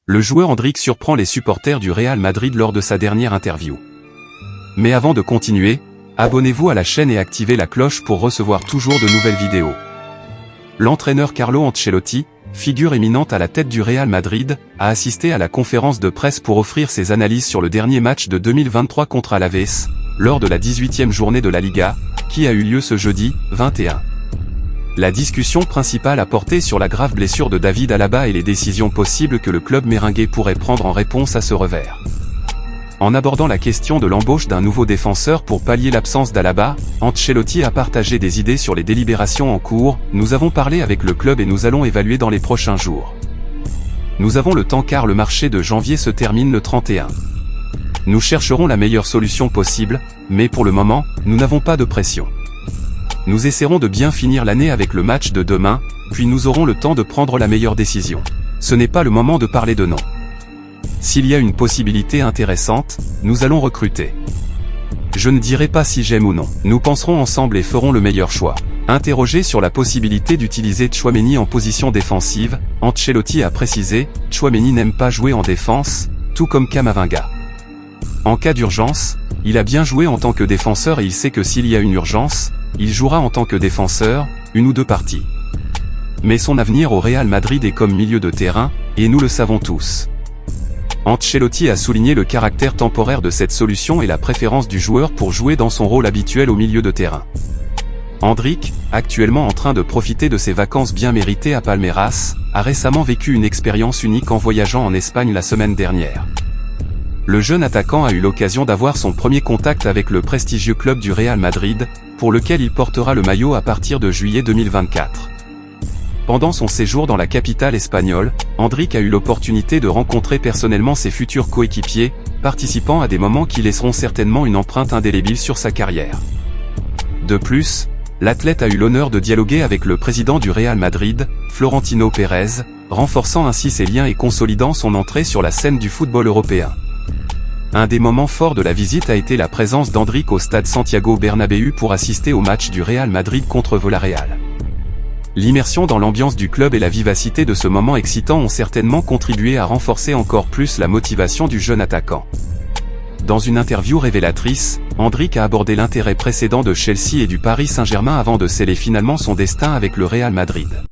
Le joueur Endrick surprend les supporters du Real Madrid lors de sa dernière interview. Mais avant de continuer, abonnez-vous à la chaîne et activez la cloche pour recevoir toujours de nouvelles vidéos. L'entraîneur Carlo Ancelotti, figure éminente à la tête du Real Madrid, a assisté à la conférence de presse pour offrir ses analyses sur le dernier match de 2023 contre Alaves, lors de la 18e journée de la Liga, qui a eu lieu ce jeudi, 21. La discussion principale a porté sur la grave blessure de David Alaba et les décisions possibles que le club merengue pourrait prendre en réponse à ce revers. En abordant la question de l'embauche d'un nouveau défenseur pour pallier l'absence d'Alaba, Ancelotti a partagé des idées sur les délibérations en cours. Nous avons parlé avec le club et nous allons évaluer dans les prochains jours. Nous avons le temps car le marché de janvier se termine le 31. Nous chercherons la meilleure solution possible, mais pour le moment, nous n'avons pas de pression. Nous essaierons de bien finir l'année avec le match de demain, puis nous aurons le temps de prendre la meilleure décision. Ce n'est pas le moment de parler de nom. S'il y a une possibilité intéressante, nous allons recruter. Je ne dirai pas si j'aime ou non. Nous penserons ensemble et ferons le meilleur choix. Interrogé sur la possibilité d'utiliser Tchouaméni en position défensive, Ancelotti a précisé « Tchouaméni n'aime pas jouer en défense, tout comme Camavinga. En cas d'urgence, il a bien joué en tant que défenseur et il sait que s'il y a une urgence, il jouera en tant que défenseur, une ou deux parties. Mais son avenir au Real Madrid est comme milieu de terrain, et nous le savons tous. » Ancelotti a souligné le caractère temporaire de cette solution et la préférence du joueur pour jouer dans son rôle habituel au milieu de terrain. Endrick, actuellement en train de profiter de ses vacances bien méritées à Palmeiras, a récemment vécu une expérience unique en voyageant en Espagne la semaine dernière. Le jeune attaquant a eu l'occasion d'avoir son premier contact avec le prestigieux club du Real Madrid, pour lequel il portera le maillot à partir de juillet 2024. Pendant son séjour dans la capitale espagnole, Endrick a eu l'opportunité de rencontrer personnellement ses futurs coéquipiers, participant à des moments qui laisseront certainement une empreinte indélébile sur sa carrière. De plus, l'athlète a eu l'honneur de dialoguer avec le président du Real Madrid, Florentino Pérez, renforçant ainsi ses liens et consolidant son entrée sur la scène du football européen. Un des moments forts de la visite a été la présence d'Endrick au stade Santiago Bernabéu pour assister au match du Real Madrid contre Villarreal. L'immersion dans l'ambiance du club et la vivacité de ce moment excitant ont certainement contribué à renforcer encore plus la motivation du jeune attaquant. Dans une interview révélatrice, Endrick a abordé l'intérêt précédent de Chelsea et du Paris Saint-Germain avant de sceller finalement son destin avec le Real Madrid.